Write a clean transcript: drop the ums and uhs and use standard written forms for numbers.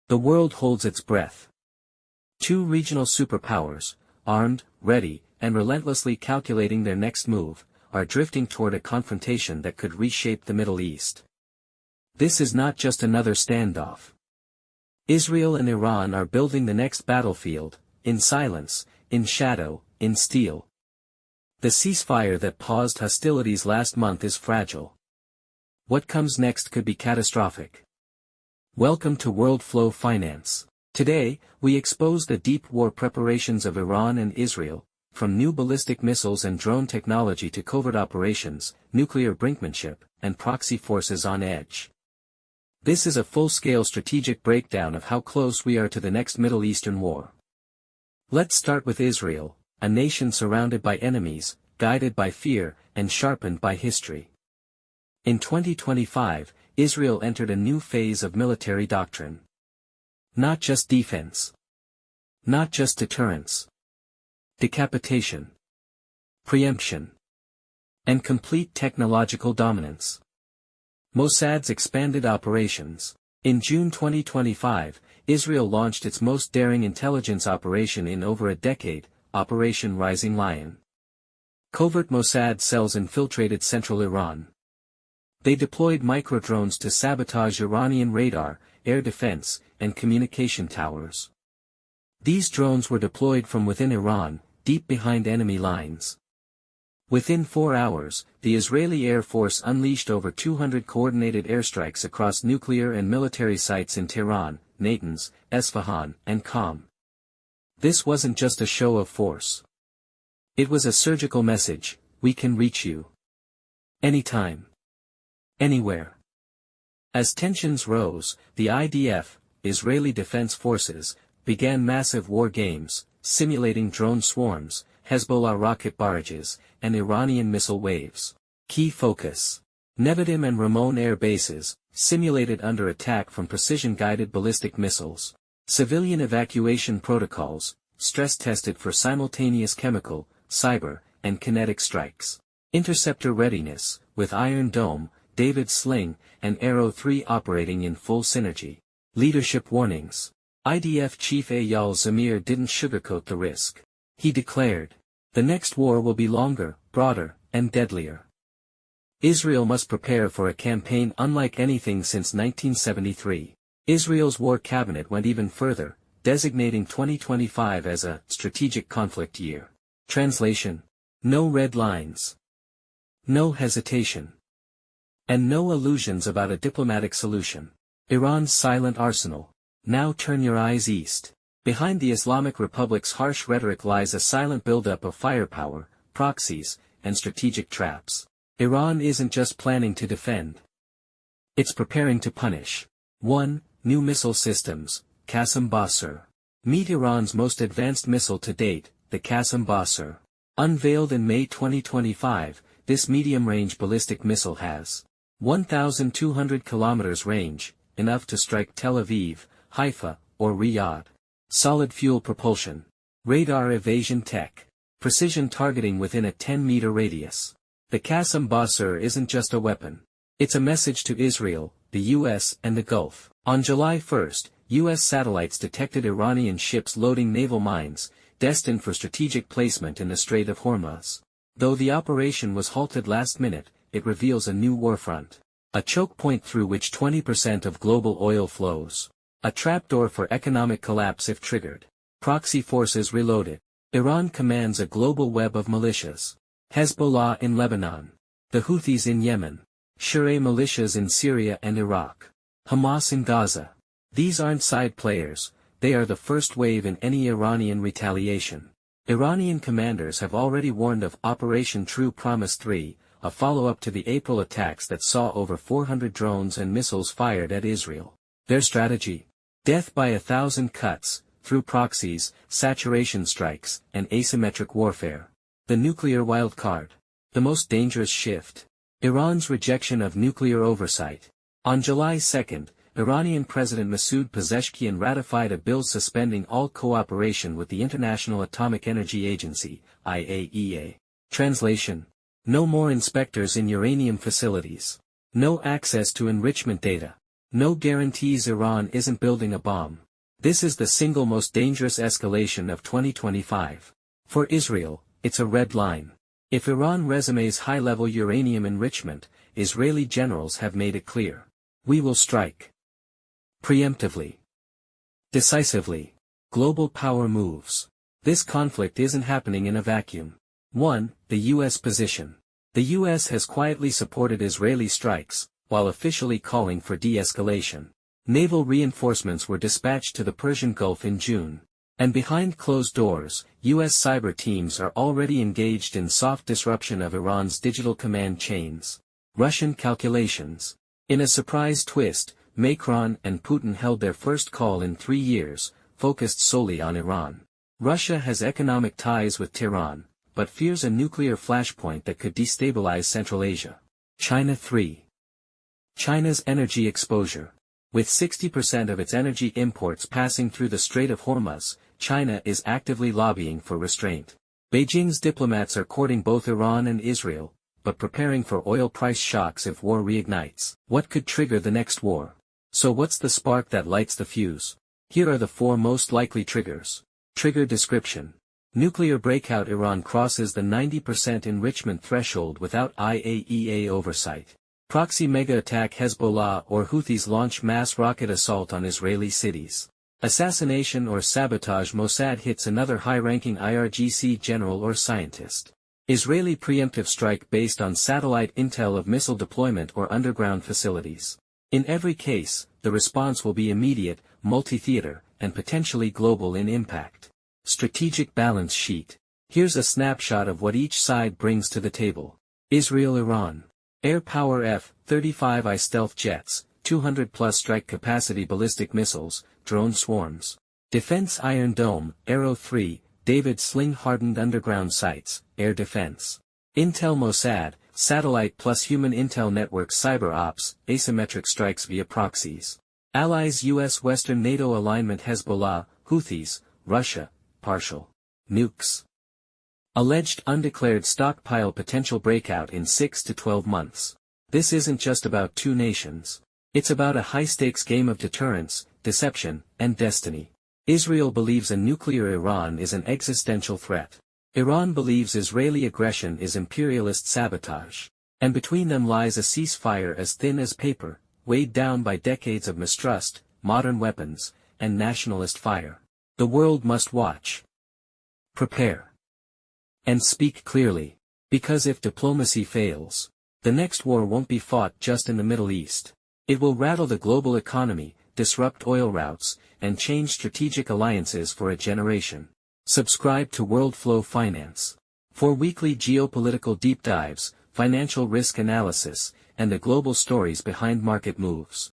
The world holds its breath. Two regional superpowers, armed, ready, and relentlessly calculating their next move, are drifting toward a confrontation that could reshape the Middle East. This is not just another standoff. Israel and Iran are building the next battlefield, in silence, in shadow, in steel. The ceasefire that paused hostilities last month is fragile. What comes next could be catastrophic. Welcome to WorldFlow Finance. Today, we expose the deep war preparations of Iran and Israel, from new ballistic missiles and drone technology to covert operations, nuclear brinkmanship, and proxy forces on edge. This is a full-scale strategic breakdown of how close we are to the next Middle Eastern war. Let's start with Israel, a nation surrounded by enemies, guided by fear, and sharpened by history. In 2025, Israel entered a new phase of military doctrine. Not just defense. Not just deterrence. Decapitation. Preemption. And complete technological dominance. Mossad's expanded operations. In June 2025, Israel launched its most daring intelligence operation in over a decade, Operation Rising Lion. Covert Mossad cells infiltrated central Iran. They deployed microdrones to sabotage Iranian radar, air defense, and communication towers. These drones were deployed from within Iran, deep behind enemy lines. Within 4 hours, the Israeli Air Force unleashed over 200 coordinated airstrikes across nuclear and military sites in Tehran, Natanz, Esfahan, and Qom. This wasn't just a show of force. It was a surgical message: we can reach you. Anytime. Anywhere. As tensions rose, the IDF, Israeli Defense Forces, began massive war games, simulating drone swarms, Hezbollah rocket barrages, and Iranian missile waves. Key focus. Nevatim and Ramon air bases, simulated under attack from precision-guided ballistic missiles. Civilian evacuation protocols, stress-tested for simultaneous chemical, cyber, and kinetic strikes. Interceptor readiness, with Iron Dome, David Sling, and Arrow 3 operating in full synergy. Leadership warnings. IDF Chief Eyal Zamir didn't sugarcoat the risk. He declared, "The next war will be longer, broader, and deadlier. Israel must prepare for a campaign unlike anything since 1973. Israel's war cabinet went even further, designating 2025 as a strategic conflict year. Translation: no red lines. No hesitation. And no illusions about a diplomatic solution. Iran's silent arsenal. Now turn your eyes east. Behind the Islamic Republic's harsh rhetoric lies a silent buildup of firepower, proxies, and strategic traps. Iran isn't just planning to defend. It's preparing to punish. 1. New missile systems, Qassem Bassir. Meet Iran's most advanced missile to date, the Qassem Bassir. Unveiled in May 2025, this medium-range ballistic missile has 1,200 kilometers range, enough to strike Tel Aviv, Haifa, or Riyadh. Solid fuel propulsion. Radar evasion tech. Precision targeting within a 10-meter radius. The Qassem Bassir isn't just a weapon. It's a message to Israel, the US, and the Gulf. On July 1, US satellites detected Iranian ships loading naval mines, destined for strategic placement in the Strait of Hormuz. Though the operation was halted last minute, it reveals a new warfront. A choke point through which 20% of global oil flows. A trapdoor for economic collapse if triggered. Proxy forces reloaded. Iran commands a global web of militias. Hezbollah in Lebanon. The Houthis in Yemen. Shia militias in Syria and Iraq. Hamas in Gaza. These aren't side players, they are the first wave in any Iranian retaliation. Iranian commanders have already warned of Operation True Promise 3, a follow-up to the April attacks that saw over 400 drones and missiles fired at Israel. Their strategy? Death by 1,000 cuts, through proxies, saturation strikes, and asymmetric warfare. The nuclear wildcard. The most dangerous shift. Iran's rejection of nuclear oversight. On July 2, Iranian President Masoud Pezeshkian ratified a bill suspending all cooperation with the International Atomic Energy Agency, IAEA. Translation: no more inspectors in uranium facilities. No access to enrichment data. No guarantees Iran isn't building a bomb. This is the single most dangerous escalation of 2025. For Israel, it's a red line. If Iran resumes high-level uranium enrichment, Israeli generals have made it clear. We will strike. Preemptively. Decisively. Global power moves. This conflict isn't happening in a vacuum. 1. The U.S. position. The U.S. has quietly supported Israeli strikes, while officially calling for de-escalation. Naval reinforcements were dispatched to the Persian Gulf in June. And behind closed doors, U.S. cyber teams are already engaged in soft disruption of Iran's digital command chains. Russian calculations. In a surprise twist, Macron and Putin held their first call in 3 years, focused solely on Iran. Russia has economic ties with Tehran, but fears a nuclear flashpoint that could destabilize Central Asia. China 3. China's energy exposure. With 60% of its energy imports passing through the Strait of Hormuz, China is actively lobbying for restraint. Beijing's diplomats are courting both Iran and Israel, but preparing for oil price shocks if war reignites. What could trigger the next war? So what's the spark that lights the fuse? Here are the 4 most likely triggers. Trigger description. Nuclear breakout. Iran crosses the 90% enrichment threshold without IAEA oversight. Proxy mega attack. Hezbollah or Houthis launch mass rocket assault on Israeli cities. Assassination or sabotage. Mossad hits another high-ranking IRGC general or scientist. Israeli preemptive strike based on satellite intel of missile deployment or underground facilities. In every case, the response will be immediate, multi-theater, and potentially global in impact. Strategic balance sheet. Here's a snapshot of what each side brings to the table. Israel-Iran. Air power F-35I stealth jets, 200-plus strike capacity ballistic missiles, drone swarms. Defense Iron Dome, Arrow 3, David sling-hardened underground sites, air defense. Intel Mossad, satellite plus human intel network cyber ops, asymmetric strikes via proxies. Allies U.S. Western NATO alignment Hezbollah, Houthis, Russia, partial. Nukes. Alleged undeclared stockpile potential breakout in 6 to 12 months. This isn't just about 2 nations. It's about a high-stakes game of deterrence, deception, and destiny. Israel believes a nuclear Iran is an existential threat. Iran believes Israeli aggression is imperialist sabotage. And between them lies a ceasefire as thin as paper, weighed down by decades of mistrust, modern weapons, and nationalist fire. The world must watch. Prepare. And speak clearly. Because if diplomacy fails, the next war won't be fought just in the Middle East. It will rattle the global economy, disrupt oil routes, and change strategic alliances for a generation. Subscribe to WorldFlow Finance. For weekly geopolitical deep dives, financial risk analysis, and the global stories behind market moves.